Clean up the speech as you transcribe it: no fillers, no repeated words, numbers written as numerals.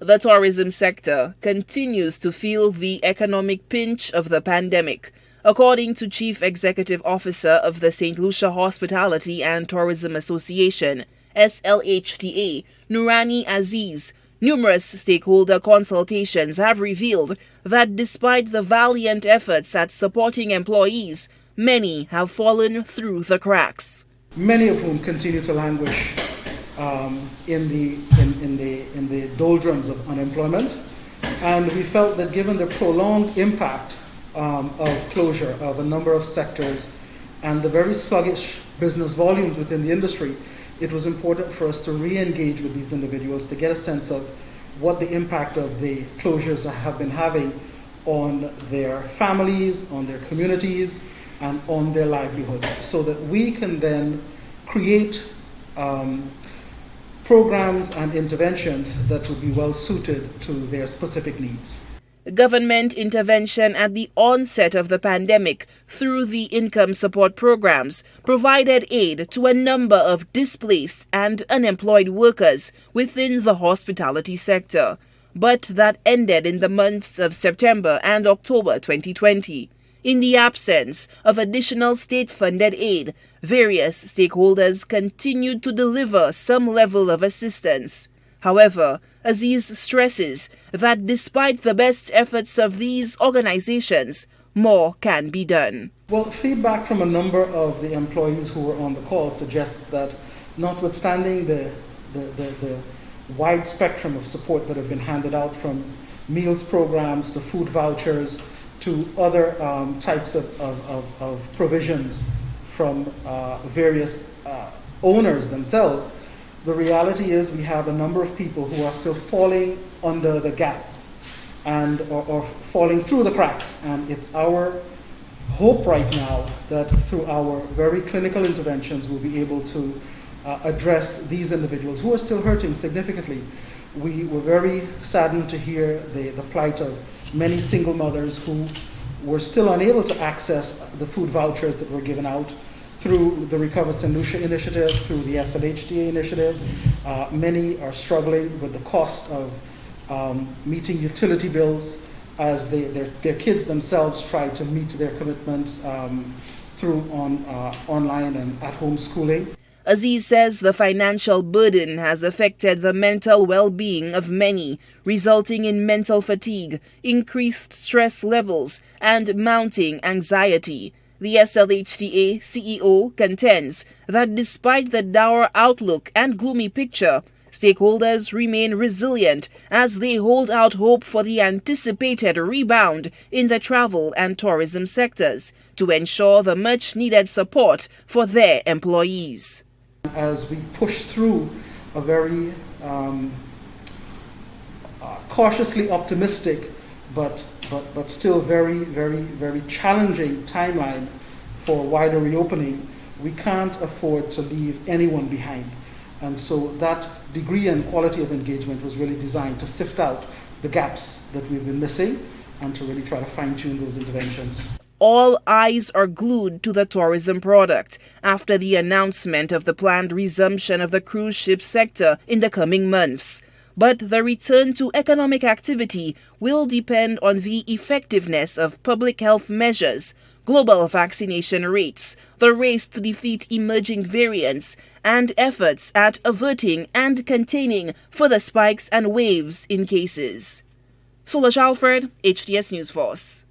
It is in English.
The tourism sector continues to feel the economic pinch of the pandemic. According to Chief Executive Officer of the Saint Lucia Hospitality and Tourism Association, SLHTA, Nurani Aziz, numerous stakeholder consultations have revealed that despite the valiant efforts at supporting employees, many have fallen through the cracks. Many of whom continue to languish in the doldrums of unemployment, and we felt that given the prolonged impact of closure of a number of sectors and the very sluggish business volumes within the industry, it was important for us to re-engage with these individuals to get a sense of what the impact of the closures have been having on their families, on their communities, and on their livelihoods, so that we can then create programs and interventions that would be well suited to their specific needs. Government intervention at the onset of the pandemic through the income support programs provided aid to a number of displaced and unemployed workers within the hospitality sector, but that ended in the months of September and October 2020. In the absence of additional state-funded aid, various stakeholders continued to deliver some level of assistance. However, Aziz stresses that despite the best efforts of these organizations, more can be done. Well, feedback from a number of the employees who were on the call suggests that notwithstanding the wide spectrum of support that have been handed out, from meals programs to food vouchers to other types of provisions from various owners themselves, the reality is we have a number of people who are still falling under the gap and or falling through the cracks. And it's our hope right now that through our very clinical interventions we'll be able to address these individuals who are still hurting significantly. We were very saddened to hear the plight of many single mothers who were still unable to access the food vouchers that were given out through the Recover Saint Lucia initiative, through the SLHTA initiative. Many are struggling with the cost of meeting utility bills as their kids themselves try to meet their commitments through online and at-home schooling. Aziz says the financial burden has affected the mental well-being of many, resulting in mental fatigue, increased stress levels, and mounting anxiety. The SLHTA CEO contends that despite the dour outlook and gloomy picture, stakeholders remain resilient as they hold out hope for the anticipated rebound in the travel and tourism sectors to ensure the much-needed support for their employees. As we push through a very cautiously optimistic but still very challenging timeline for wider reopening, we can't afford to leave anyone behind. And so that degree and quality of engagement was really designed to sift out the gaps that we've been missing and to really try to fine-tune those interventions. All eyes are glued to the tourism product after the announcement of the planned resumption of the cruise ship sector in the coming months. But the return to economic activity will depend on the effectiveness of public health measures, global vaccination rates, the race to defeat emerging variants, and efforts at averting and containing further spikes and waves in cases. Solange Alfred, HTS News Force.